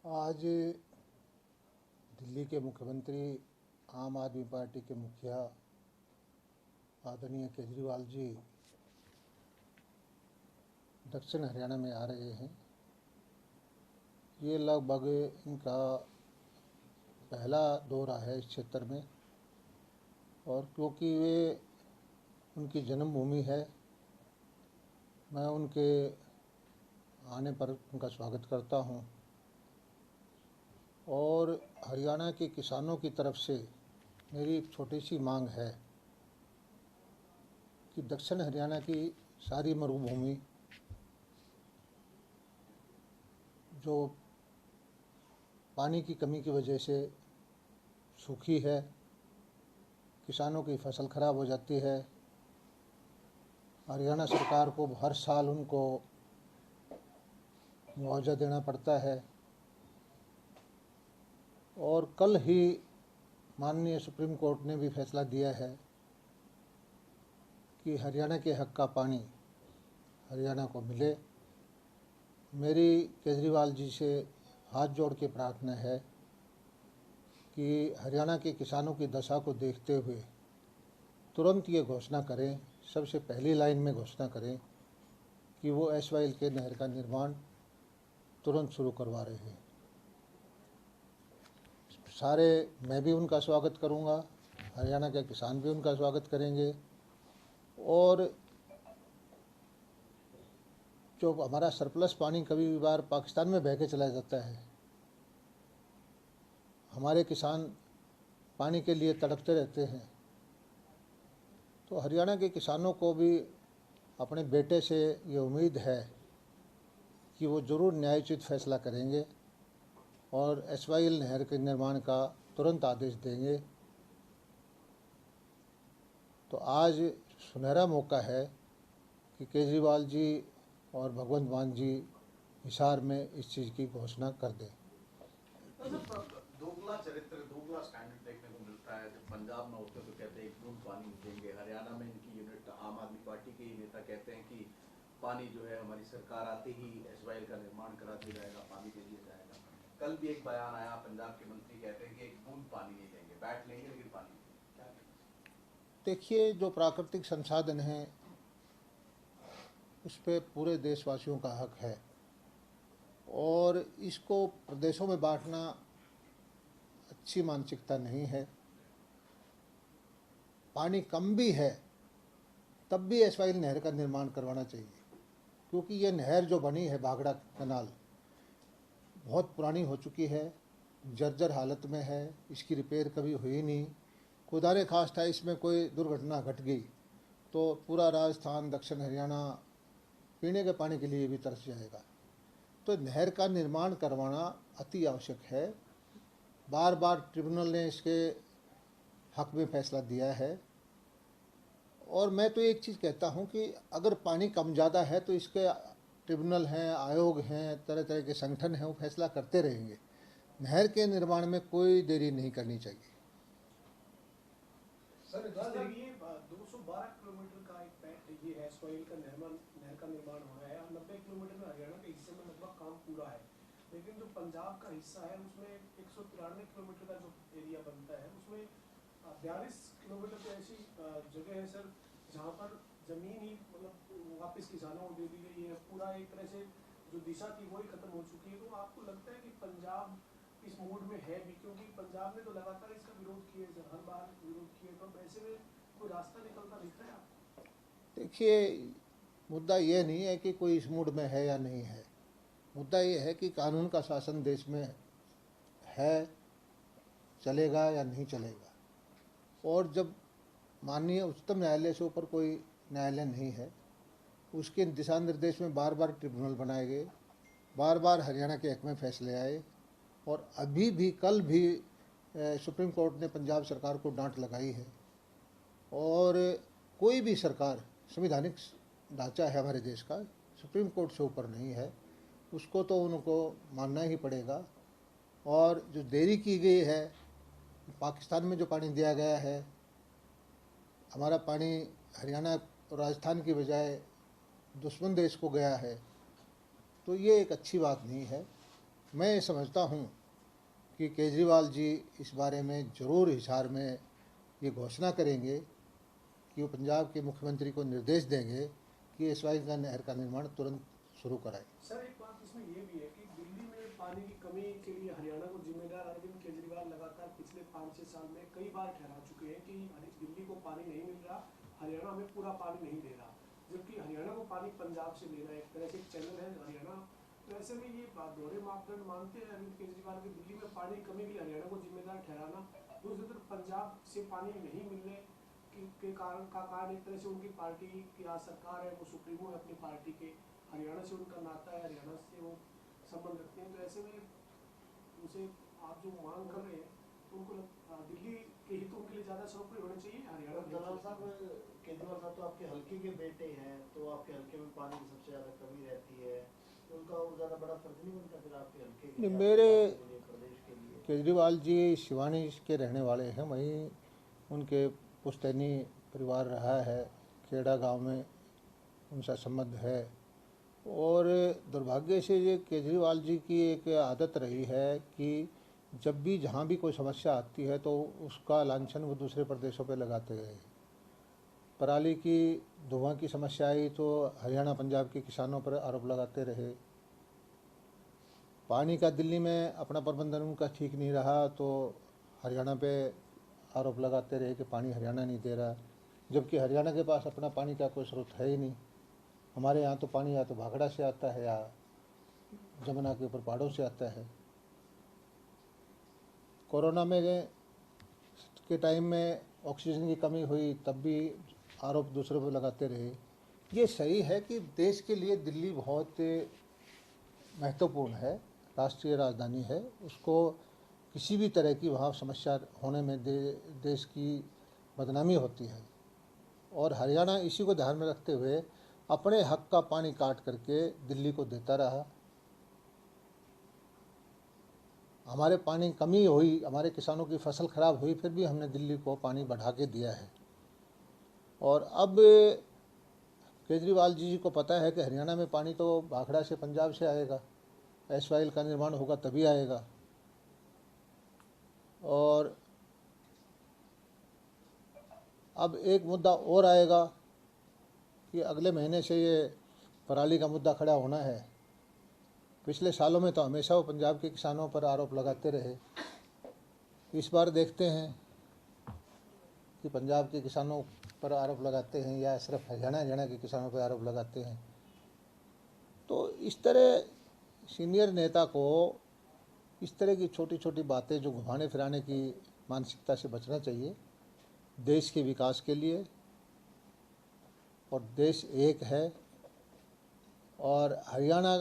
आज दिल्ली के मुख्यमंत्री, आम आदमी पार्टी के मुखिया आदरणीय केजरीवाल जी दक्षिण हरियाणा में आ रहे हैं। ये लगभग इनका पहला दौरा है इस क्षेत्र में, और क्योंकि वे उनकी जन्मभूमि है, मैं उनके आने पर उनका स्वागत करता हूं। और हरियाणा के किसानों की तरफ से मेरी एक छोटी सी मांग है कि दक्षिण हरियाणा की सारी मरुभूमि जो पानी की कमी की वजह से सूखी है, किसानों की फसल खराब हो जाती है, हरियाणा सरकार को हर साल उनको मुआवजा देना पड़ता है। और कल ही माननीय सुप्रीम कोर्ट ने भी फैसला दिया है कि हरियाणा के हक का पानी हरियाणा को मिले। मेरी केजरीवाल जी से हाथ जोड़ के प्रार्थना है कि हरियाणा के किसानों की दशा को देखते हुए तुरंत ये घोषणा करें, सबसे पहली लाइन में घोषणा करें कि वो एसवाइएल के नहर का निर्माण तुरंत शुरू करवा रहे हैं। मैं भी उनका स्वागत करूंगा, हरियाणा के किसान भी उनका स्वागत करेंगे। और जो हमारा सरप्लस पानी कभी बार पाकिस्तान में बह के चला जाता है, हमारे किसान पानी के लिए तड़पते रहते हैं, तो हरियाणा के किसानों को भी अपने बेटे से ये उम्मीद है कि वो ज़रूर न्यायोचित फैसला करेंगे और एसवाइएल नहर के निर्माण का तुरंत आदेश देंगे। तो आज सुनहरा मौका है कि केजरीवाल जी और भगवंत मान जी हिसार में इस चीज़ की घोषणा कर दें। दोगला चरित्र, दोगला स्टैंडर्ड देखने को मिलता है। जब पंजाब में होते तो कहते हैं एक बूंद पानी देंगे, हरियाणा में इनकी यूनिट आम आदमी पार्टी के ही नेता कहते हैं कि पानी जो है हमारी सरकार आते ही एसवाइएल का निर्माण करा दिया जाएगा, पानी दे दिया जाएगा। कल भी एक बयान आया, पंजाब के मंत्री कहते हैं कि एक बूंद पानी नहीं देंगे, बैठ लेंगे लेकिन पानी नहीं। क्या देखिए, जो प्राकृतिक संसाधन हैं उस पर पूरे देशवासियों का हक है, और इसको प्रदेशों में बांटना अच्छी मानसिकता नहीं है। पानी कम भी है तब भी एसवाइएल नहर का निर्माण करवाना चाहिए, क्योंकि ये नहर जो बनी है भाखड़ा कनाल बहुत पुरानी हो चुकी है, जर्जर हालत में है, इसकी रिपेयर कभी हुई नहीं। खुदा ने खास्ता इसमें कोई दुर्घटना घट गई तो पूरा राजस्थान, दक्षिण हरियाणा पीने के पानी के लिए भी तरस जाएगा। तो नहर का निर्माण करवाना अति आवश्यक है। बार बार ट्रिब्यूनल ने इसके हक में फैसला दिया है, और मैं तो एक चीज़ कहता हूं कि अगर पानी कम ज़्यादा है तो इसके ट्रिब्यूनल हैं, आयोग हैं, तरह तरह के संगठन हैं, वो फैसला करते रहेंगे। नहर के निर्माण में कोई देरी नहीं करनी चाहिए। सर ये 212 किलोमीटर का एक पैक्ट ये है, एसवाइएल का नहर का निर्माण हो रहा है, और 90 किलोमीटर में हरियाणा के हिस्से में लगभग काम पूरा है। लेकिन जो पंजाब का हिस्सा है उसमें 193 किलोमीटर का जो एरिया बनता है उसमें 42 किलोमीटर तो ऐसी जगह है सर जहाँ पर जमीन ही मतलब वापस किसानों को दे दी गई है। पूरा एक तरह से जो दिशा थी वही खत्म हो चुकी है। तो आपको लगता है कि पंजाब इस मूड में है भी, क्योंकि पंजाब ने तो लगातार इसका विरोध किया, हर बार विरोध किए, तो ऐसे में कोई रास्ता निकलता दिख रहा है आपको? देखिए, मुद्दा ये नहीं है कि कोई इस मूड में है या नहीं है, मुद्दा ये है कि कानून का शासन देश में है, चलेगा या नहीं चलेगा। और जब माननीय उच्चतम न्यायालय से ऊपर कोई न्यायालय नहीं है, उसके दिशा निर्देश में बार बार ट्रिब्यूनल बनाए गए, बार बार हरियाणा के हक में फैसले आए, और अभी भी कल भी सुप्रीम कोर्ट ने पंजाब सरकार को डांट लगाई है। और कोई भी सरकार, संवैधानिक ढांचा है हमारे देश का, सुप्रीम कोर्ट से ऊपर नहीं है, उसको तो उनको मानना ही पड़ेगा। और जो देरी की गई है, पाकिस्तान में जो पानी दिया गया है, हमारा पानी हरियाणा और राजस्थान की बजाय दुश्मन देश को गया है, तो ये एक अच्छी बात नहीं है। मैं समझता हूँ कि केजरीवाल जी इस बारे में ज़रूर हिसार में ये घोषणा करेंगे कि वो पंजाब के मुख्यमंत्री को निर्देश देंगे कि एसवाई का नहर का निर्माण तुरंत शुरू कराए। सर एक बात इसमें ये भी है कि दिल्ली में पानी की कमी के लिए हरियाणा को जिम्मेदार अरविंद केजरीवाल लगातार पिछले 5-6 साल में कई बार ठहरा चुके हैं कि दिल्ली को पानी नहीं मिल रहा, हरियाणा हमें पूरा पानी नहीं दे रहा, जबकि हरियाणा को पानी पंजाब से लेना है। एक तरह से एक चैनल है हरियाणा। तो ऐसे में ये दोहरे मापदंड मानते हैं अरविंद केजरीवाल की दिल्ली में पानी की कमी के लिए हरियाणा को जिम्मेदार ठहराना, दूसरी तरफ पंजाब से पानी नहीं मिलने के कारण एक तरह से उनकी पार्टी की आज सरकार है, वो सुप्रीमो है अपनी पार्टी के, हरियाणा से उनका नाता है, हरियाणा से वो संबंध रखते हैं। तो ऐसे में उनसे आप जो मांग कर रहे हैं तो उनको दिल्ली के हितों के लिए ज़्यादा सर्वोपरि होने चाहिए हरियाणा के। दलाल साहब, केजरीवाल साहब तो आपके हल्के के बेटे हैं, तो आपके हल्के में पानी की सबसे ज़्यादा कमी रहती है, तो उनका और ज़्यादा बड़ा फर्ज नहीं बनता फिर आपके हल्के के लिए, मेरे प्रदेश के लिए? केजरीवाल जी शिवानी के रहने वाले हैं, वहीं उनके पुश्तैनी परिवार रहा है, खेड़ा गांव में उनका संबंध है। और दुर्भाग्य से ये केजरीवाल जी की एक आदत रही है कि जब भी जहाँ भी कोई समस्या आती है तो उसका लांछन वो दूसरे प्रदेशों पे लगाते गए। पराली की धुआं की समस्या आई तो हरियाणा पंजाब के किसानों पर आरोप लगाते रहे। पानी का दिल्ली में अपना प्रबंधन उनका ठीक नहीं रहा तो हरियाणा पे आरोप लगाते रहे कि पानी हरियाणा नहीं दे रहा, जबकि हरियाणा के पास अपना पानी का कोई स्रोत है ही नहीं। हमारे यहाँ तो पानी या तो भाखड़ा से आता है या जमुना के ऊपर पहाड़ों से आता है। कोरोना में के टाइम में ऑक्सीजन की कमी हुई तब भी आरोप दूसरों पर लगाते रहे। ये सही है कि देश के लिए दिल्ली बहुत महत्वपूर्ण है, राष्ट्रीय राजधानी है, उसको किसी भी तरह की वहाँ समस्या होने में देश की बदनामी होती है। और हरियाणा इसी को ध्यान में रखते हुए अपने हक का पानी काट करके दिल्ली को देता रहा। हमारे पानी कमी हुई, हमारे किसानों की फसल खराब हुई, फिर भी हमने दिल्ली को पानी बढ़ा के दिया है। और अब केजरीवाल जी को पता है कि हरियाणा में पानी तो भाखड़ा से पंजाब से आएगा, एसवाइल का निर्माण होगा तभी आएगा। और अब एक मुद्दा और आएगा कि अगले महीने से ये पराली का मुद्दा खड़ा होना है। पिछले सालों में तो हमेशा वो पंजाब के किसानों पर आरोप लगाते रहे। इस बार देखते हैं कि पंजाब के किसानों पर आरोप लगाते हैं या सिर्फ हरियाणा के किसानों पर आरोप लगाते हैं। तो इस तरह सीनियर नेता को इस तरह की छोटी छोटी बातें जो घुमाने फिराने की मानसिकता से बचना चाहिए। देश के विकास के लिए, और देश एक है और हरियाणा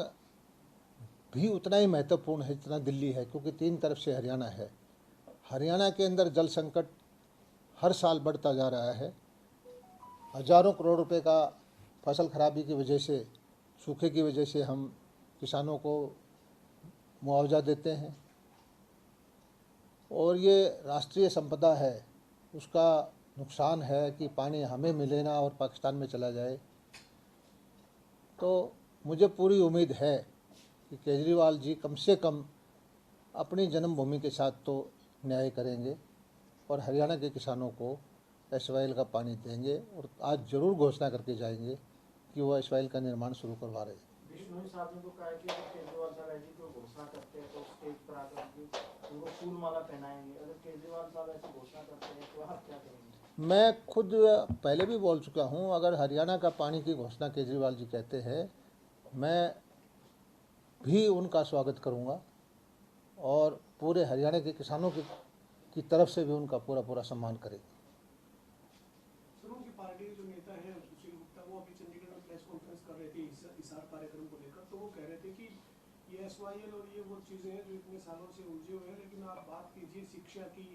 भी उतना ही महत्वपूर्ण है जितना दिल्ली है, क्योंकि 3 तरफ से हरियाणा है। हरियाणा के अंदर जल संकट हर साल बढ़ता जा रहा है। हज़ारों करोड़ रुपए का फसल खराबी की वजह से, सूखे की वजह से हम किसानों को मुआवजा देते हैं और ये राष्ट्रीय संपदा है, उसका नुकसान है कि पानी हमें मिले ना और पाकिस्तान में चला जाए। तो मुझे पूरी उम्मीद है कि केजरीवाल जी कम से कम अपनी जन्मभूमि के साथ तो न्याय करेंगे और हरियाणा के किसानों को एसवाइल का पानी देंगे। और आज ज़रूर घोषणा करके जाएंगे कि वो एसवाइल का निर्माण शुरू करवा रहे हैं। विष्णु साहब ने तो कहा कि अगर केजरीवाल साहब ऐसी कोई घोषणा करते हैं तो स्टेज पर आकर उनको फूल माला पहनाएंगे। अगर केजरीवाल साहब ऐसी घोषणा करते हैं तो आप क्या करेंगे? मैं खुद पहले भी बोल चुका हूँ, अगर हरियाणा का पानी की घोषणा केजरीवाल जी कहते हैं, मैं भी उनका स्वागत करूँगा और पूरे हरियाणा के किसानों की तरफ से भी उनका पूरा सम्मान करेंगे। सर उनकी पार्टी के जो नेता हैं सुशील गुप्ता, वो अभी चंडीगढ़ में प्रेस कॉन्फ्रेंस कर रहे थे इसार कार्यक्रम को लेकर, तो वो कह रहे थे कि ये एसवाईएल और ये वो चीज़ें हैं जो इतने सालों से उलझे हुए हैं, लेकिन आप बात कीजिए शिक्षा की,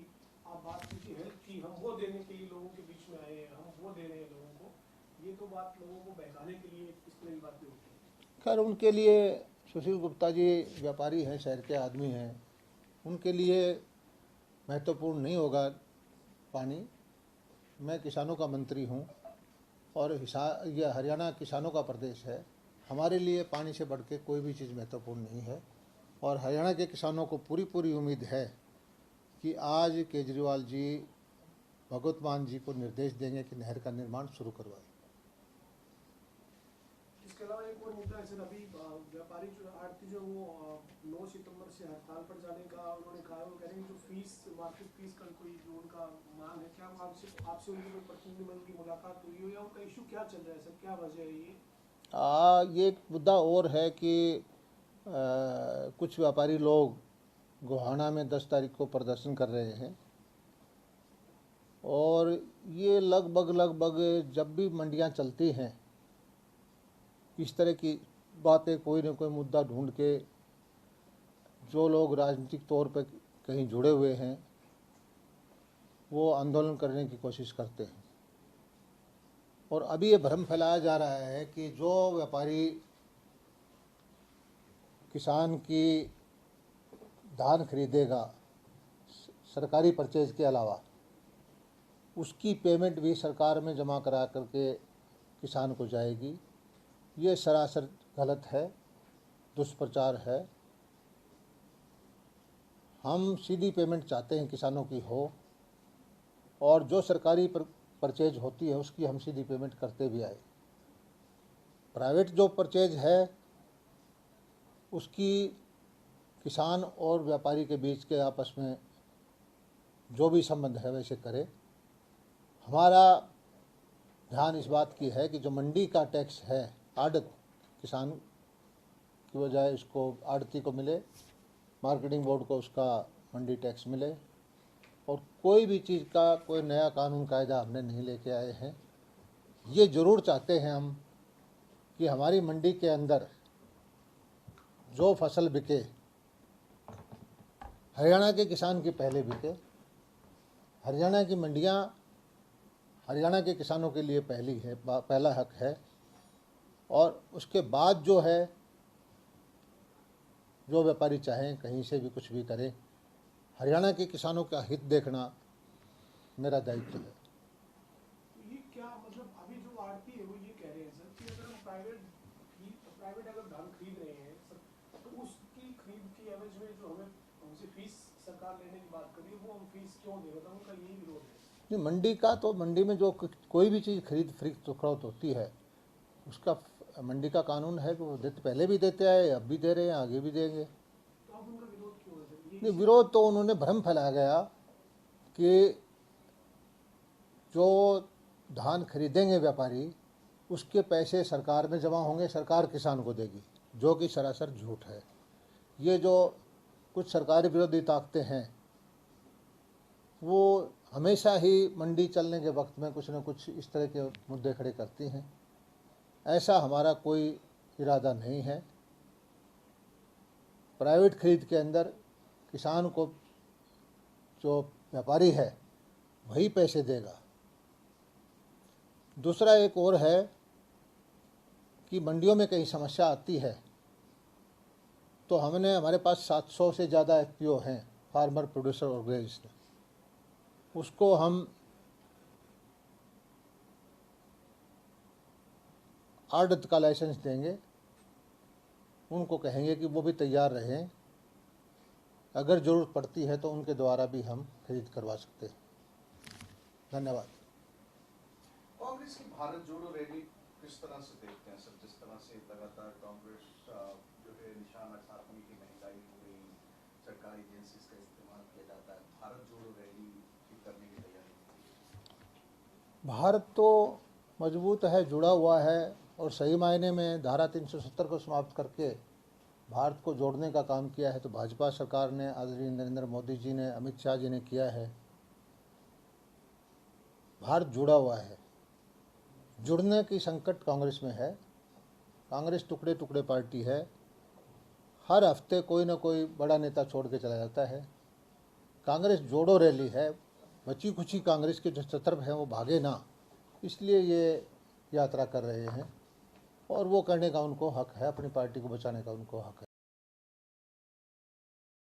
आप बात कीजिए हेल्थ की, हम वो देने के लिए लोगों के बीच में आए हैं, हम वो दे रहे हैं लोगों को। ये तो बात लोगों को बहकाने के लिए इस तरह की बातें होती हैं। खैर उनके लिए, सुशील गुप्ता जी व्यापारी हैं, शहर के आदमी हैं, उनके लिए महत्वपूर्ण नहीं होगा पानी। मैं किसानों का मंत्री हूँ और यह हरियाणा किसानों का प्रदेश है। हमारे लिए पानी से बढ़ के कोई भी चीज़ महत्वपूर्ण नहीं है। और हरियाणा के किसानों को पूरी पूरी उम्मीद है कि आज केजरीवाल जी भगवत मान जी को निर्देश देंगे कि नहर का निर्माण शुरू करवाएं। इसके अलावा एक और मुद्दा है सर, अभी व्यापारी जो आड़ती जो वो 9 सितंबर से हड़ताल पर जाने का उन्होंने कहा है। वो कह रहे हैं जो फीस मार्केट फीस का कोई जो उनका मांग है, क्या वो आपसे उनकी कोई प्रतिनिधिमंडल की मुलाकात हुई हो या उनका इशू क्या चल रहा है सर, क्या वजह है ये? ये एक मुद्दा और है कि कुछ व्यापारी लोग गोहाना में 10 तारीख को प्रदर्शन कर रहे हैं और ये लगभग जब भी मंडियां चलती हैं इस तरह की बातें कोई न कोई मुद्दा ढूंढ के जो लोग राजनीतिक तौर पर कहीं जुड़े हुए हैं वो आंदोलन करने की कोशिश करते हैं। और अभी ये भ्रम फैलाया जा रहा है कि जो व्यापारी किसान की धान खरीदेगा सरकारी परचेज के अलावा उसकी पेमेंट भी सरकार में जमा करा करके किसान को जाएगी। ये सरासर गलत है, दुष्प्रचार है। हम सीधी पेमेंट चाहते हैं किसानों की हो और जो सरकारी परचेज होती है उसकी हम सीधी पेमेंट करते भी आए। प्राइवेट जो परचेज है उसकी किसान और व्यापारी के बीच के आपस में जो भी संबंध है वैसे करे। हमारा ध्यान इस बात की है कि जो मंडी का टैक्स है आड़त किसान की बजाय उसको आड़ती को मिले, मार्केटिंग बोर्ड को उसका मंडी टैक्स मिले। और कोई भी चीज़ का कोई नया कानून कायदा हमने नहीं लेके आए हैं। ये ज़रूर चाहते हैं हम कि हमारी मंडी के अंदर जो फसल बिके हरियाणा के किसान की पहले बिके। हरियाणा की मंडियां हरियाणा के किसानों के लिए पहली है, पहला हक है। और उसके बाद जो है जो व्यापारी चाहें कहीं से भी कुछ भी करें, हरियाणा के किसानों का हित देखना मेरा दायित्व है। ये क्या मतलब अभी जो आड़ती है वो ये कह रहे हैं सर कि अगर हम प्राइवेट अगर धान खरीद रहे हैं सर, तो उसकी खरीद की एवज में जो हमें हमसे फीस सरकार लेने की बात कर रही है वो हम फीस क्यों दे रहे हैं? उनका यही विरोध है। नहीं, मंडी का तो मंडी में जो कोई भी चीज़ खरीद फरोख्त होती है उसका मंडी का कानून है कि वो पहले भी देते आए, अब भी दे रहे हैं, आगे भी देंगे। तो अब उनका विरोध क्यों है सर? नहीं, विरोध तो उन्होंने भ्रम फैलाया गया कि जो धान खरीदेंगे व्यापारी उसके पैसे सरकार में जमा होंगे, सरकार किसान को देगी, जो कि सरासर झूठ है। ये जो कुछ सरकारी विरोधी ताकतें हैं वो हमेशा ही मंडी चलने के वक्त में कुछ न कुछ इस तरह के मुद्दे खड़े करती हैं। ऐसा हमारा कोई इरादा नहीं है। प्राइवेट खरीद के अंदर किसान को जो व्यापारी है वही पैसे देगा। दूसरा एक और है कि मंडियों में कहीं समस्या आती है तो हमारे पास 700 से ज़्यादा FPO हैं, फार्मर प्रोड्यूसर ऑर्गेनाइजेशन। उसको हम आड़त का लाइसेंस देंगे, उनको कहेंगे कि वो भी तैयार रहें, अगर ज़रूरत पड़ती है तो उनके द्वारा भी हम खरीद करवा सकते हैं। धन्यवाद। कांग्रेस की भारत जोड़ो रैली किस तरह से देखते हैं सर? जिस तरह से लगातार कांग्रेस जो है निशाना साधने की महंगाई हो गई, सरकारी एजेंसीज का इस्तेमाल किया जाता है, भारत जोड़ो रैली करने की तैयारी। भारत तो मजबूत है, जुड़ा हुआ है और सही मायने में धारा 370 को समाप्त करके भारत को जोड़ने का काम किया है तो भाजपा सरकार ने, आदरणीय नरेंद्र मोदी जी ने, अमित शाह जी ने किया है। भारत जुड़ा हुआ है। जुड़ने की संकट कांग्रेस में है। कांग्रेस टुकड़े टुकड़े पार्टी है। हर हफ्ते कोई ना कोई बड़ा नेता छोड़ के चला जाता है। कांग्रेस जोड़ो रैली है। बची खुची कांग्रेस के जो सतर्क हैं वो भागे ना, इसलिए ये यात्रा कर रहे हैं और वो करने का उनको हक है, अपनी पार्टी को बचाने का उनको हक है।